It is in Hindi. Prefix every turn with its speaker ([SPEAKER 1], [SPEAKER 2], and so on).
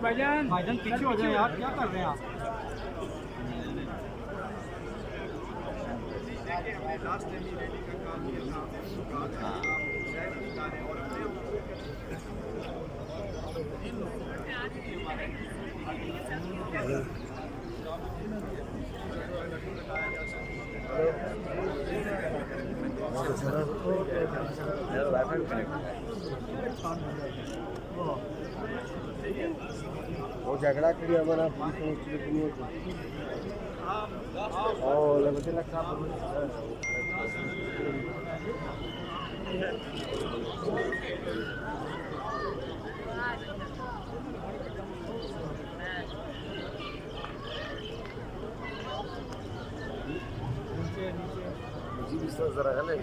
[SPEAKER 1] भाईजान भाईजान पीछे हो जाए यार, क्या कर रहे हैं आप? लास्ट टाइम ही रैली का काम किया था,
[SPEAKER 2] वो झगड़ा करिए हमारा और लगते लगता नीचे जरा है ना